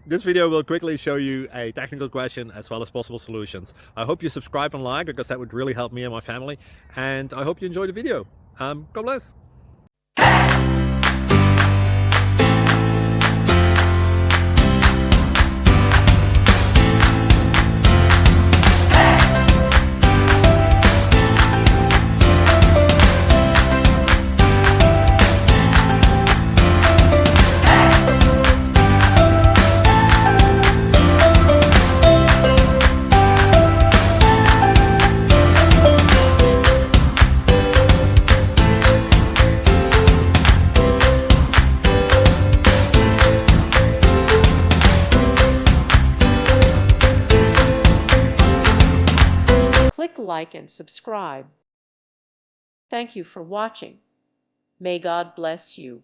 This video will quickly show you a technical question as well as possible solutions. I hope you subscribe and like, because that would really help me and my family. And I hope you enjoy the video. God bless. Click like and subscribe. Thank you for watching. May God bless you.